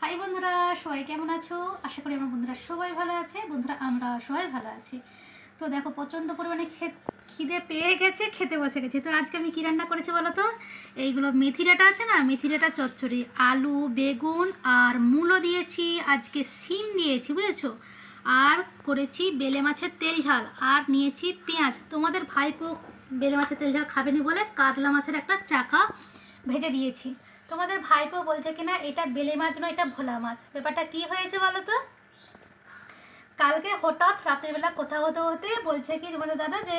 High বন্ধুরা, সবাই কেমন আছো? আশা করি আমার বন্ধুরা সবাই ভালো আছে। বন্ধুরা, আমরা সবাই ভালো আছি। তো দেখো, প্রচণ্ড পরিমাণে খিদে পেয়ে গেছে, খেতে বসে গেছে। তো আজকে আমি কী রান্না করেছি বলো তো? এইগুলো মেথি ডাঁটা আছে না, মেথি ডাঁটা চচ্চড়ি, আলু বেগুন আর মূলো দিয়েছি, আজকে সিম দিয়েছি, বুঝেছো? আর করেছি বেলে মাছের তেল ঝাল, আর নিয়েছি পেঁয়াজ। তোমাদের ভাইপো বেলে মাছের তেল ঝাল খাবে নি বলে কাতলা মাছের একটা চাকা ভেজে দিয়েছি। তোমাদের ভাইপো বলছে কিনা এটা বেলে মাছ নয়, এটা ভোলা মাছ। ব্যাপারটা কি হয়েছে বলো তো? কালকে হঠাৎ রাত্রিবেলা কোথাও হতে হতে বলছে কি তোমাদের দাদা যে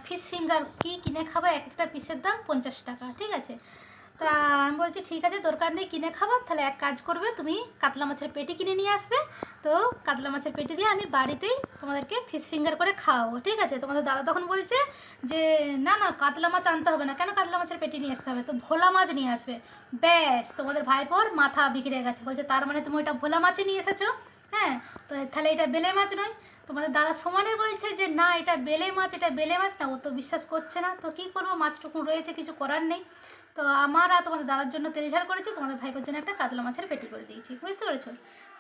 ফিশ ফিঙ্গার কি কিনে খাবো, এক একটা পিসের দাম 50 টাকা, ঠিক আছে? তা আমি বলছি ঠিক আছে, দরকার নেই কিনে খাবার, তাহলে এক কাজ করবে, তুমি কাতলা মাছের পেটি কিনে নিয়ে আসবে। তো কাতলা মাছের পেটি দিয়ে আমি বাড়িতেই তোমাদেরকে ফিশ ফিঙ্গার করে খাওয়াবো, ঠিক আছে? তোমাদের দাদা তখন বলছে যে না না, কাতলা মাছ আনতে হবে না, কেন কাতলা মাছের পেটি নিয়ে আসতে হবে, তো ভোলা মাছ নিয়ে আসবে। ব্যাস, তোমাদের ভাইপোর মাথা বিগড়ে গেছে, বলছে তার মানে তুমি ওইটা ভোলা মাছই নিয়ে এসেছো? হ্যাঁ, তো তাহলে এটা বেলে মাছ নয়? তোমাদের দাদা সমানে বলছে যে না এটা বেলে মাছ, এটা বেলে মাছ না। ও তো বিশ্বাস করছে না, তো কী করবো, মাছটুকুন রয়েছে, কিছু করার নেই। তো আমার আর তোমাদের দাদার জন্য তেল ঝাল করেছি, তোমাদের ভাইপোর জন্য একটা কাতলা মাছের পেটি করে দিয়েছি, বুঝতে পেরেছো?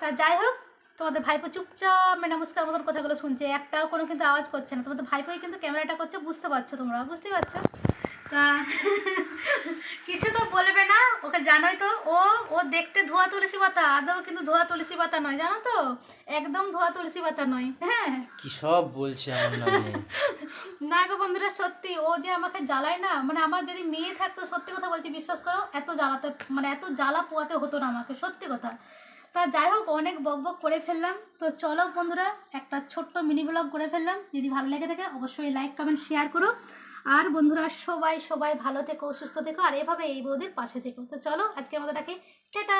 তা যাই হোক, তোমাদের ভাইপো চুপচাপ নমস্কার মতন কথাগুলো শুনছে, একটাও কোনো কিন্তু আওয়াজ করছে না। তোমাদের ভাইপোই কিন্তু ক্যামেরাটা করছে, বুঝতে পারছো, তোমরা বুঝতে পারছো? তা কিছু তো বলবে না, ওকে জানোই তো। ও ও দেখতে ধোয়া তুলসী পাতা, আদৌ কিন্তু ধোয়া তুলসী পাতা নয়, জানো তো? একদম ধোয়া তুলসী পাতা নয়। হ্যাঁ, কি সব বলছে আমার নামে। না গো বন্ধুরা, সত্যি ও যে আমাকে জ্বালায় না, মানে আমার যদি মেয়ে থাকতো, সত্যি কথা বলছি, বিশ্বাস করো, এত জ্বালাতে, মানে এত জ্বালা পোয়াতে হতো না আমাকে, সত্যি কথা। তা যাই হোক, অনেক বক বক করে ফেললাম। তো চলো বন্ধুরা, একটা ছোট্ট মিনি ব্লগ করে ফেললাম। যদি ভালো লেগে থাকে অবশ্যই লাইক কমেন্ট শেয়ার করো। আর বন্ধুরা, সবাই সবাই ভালো থেকো, সুস্থ থেকো, আর এভাবে এই বৌদির পাশে থেকো। তো চলো, আজকের মতো ডাকি, টাটা।